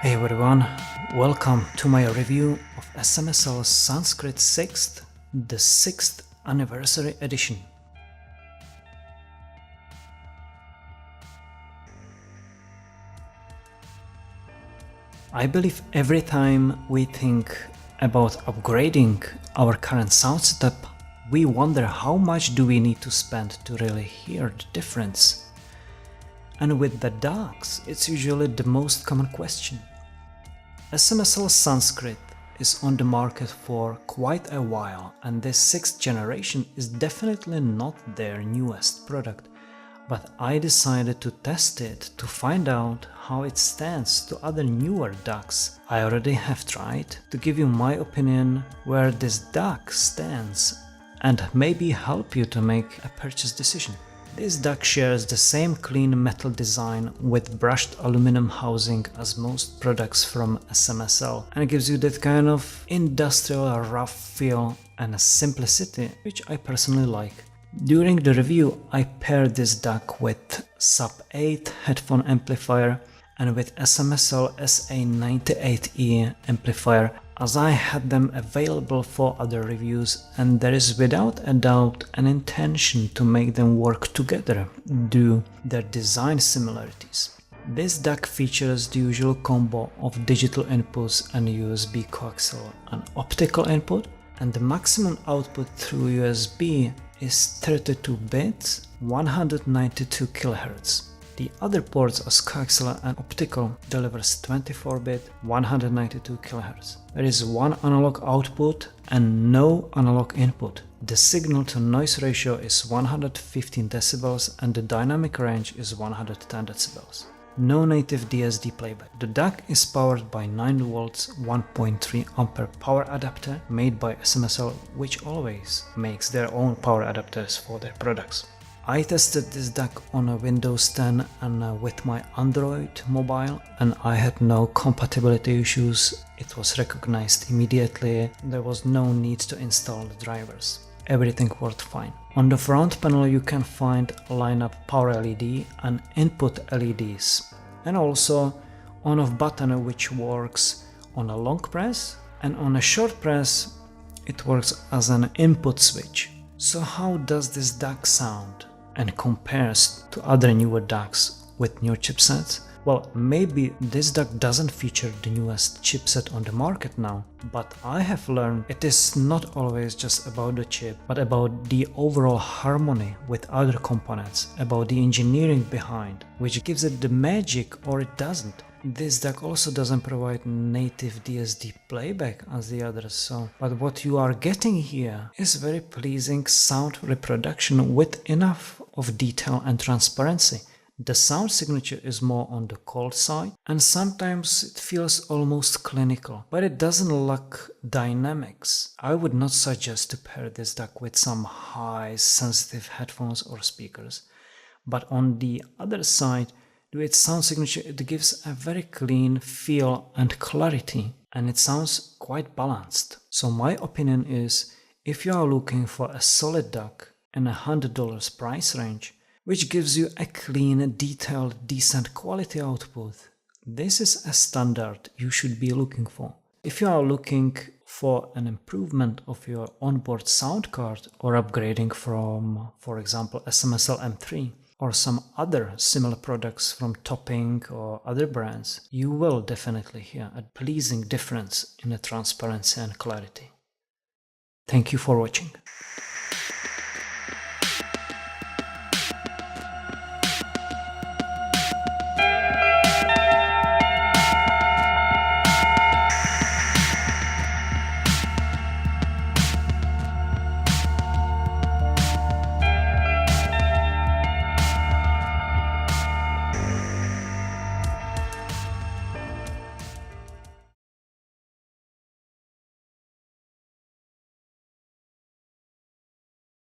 Hey everyone, welcome to my review of SMSL Sanskrit 6th, the 6th anniversary edition. I believe every time we think about upgrading our current sound setup, we wonder how much do we need to spend to really hear the difference. And with the DACs, it's usually the most common question. SMSL Sanskrit is on the market for quite a while, and this 6th generation is definitely not their newest product, but I decided to test it to find out how it stands to other newer DACs I already have tried, to give you my opinion where this DAC stands and maybe help you to make a purchase decision. This DAC shares the same clean metal design with brushed aluminum housing as most products from SMSL, and gives you that kind of industrial rough feel and a simplicity which I personally like. During the review I paired this DAC with Sub 8 headphone amplifier and with SMSL SA98E amplifier, as I had them available for other reviews, and there is without a doubt an intention to make them work together due to their design similarities. This DAC features the usual combo of digital inputs and USB coaxial and optical input, and the maximum output through USB is 32 bits, 192 kHz. The other ports as coaxial and optical delivers 24-bit, 192 kHz. There is one analog output and no analog input. The signal to noise ratio is 115 decibels and the dynamic range is 110 decibels. No native DSD playback. The DAC is powered by 9 volts 1.3 ampere power adapter made by SMSL, which always makes their own power adapters for their products. I tested this DAC on a Windows 10 and with my Android mobile, and I had no compatibility issues. It was recognized immediately. There was no need to install the drivers. Everything worked fine. On the front panel you can find lineup power LED and input LEDs, and also on-off button which works on a long press, and on a short press it works as an input switch. So how does this DAC sound and compares to other newer DACs with new chipsets? Well, maybe this DAC doesn't feature the newest chipset on the market now, but I have learned it is not always just about the chip, but about the overall harmony with other components, about the engineering behind, which gives it the magic or it doesn't. This DAC also doesn't provide native DSD playback as the others, but what you are getting here is very pleasing sound reproduction with enough of detail and transparency. The sound signature is more on the cold side, and sometimes it feels almost clinical, but it doesn't lack dynamics. I would not suggest to pair this DAC with some high sensitive headphones or speakers, but on the other side, with its sound signature, it gives a very clean feel and clarity, and it sounds quite balanced. So my opinion is, if you are looking for a solid DAC in $100 price range, which gives you a clean, detailed, decent quality output, this is a standard you should be looking for. If you are looking for an improvement of your onboard sound card or upgrading from, for example, SMSL M3 or some other similar products from Topping or other brands, you will definitely hear a pleasing difference in the transparency and clarity. Thank you for watching.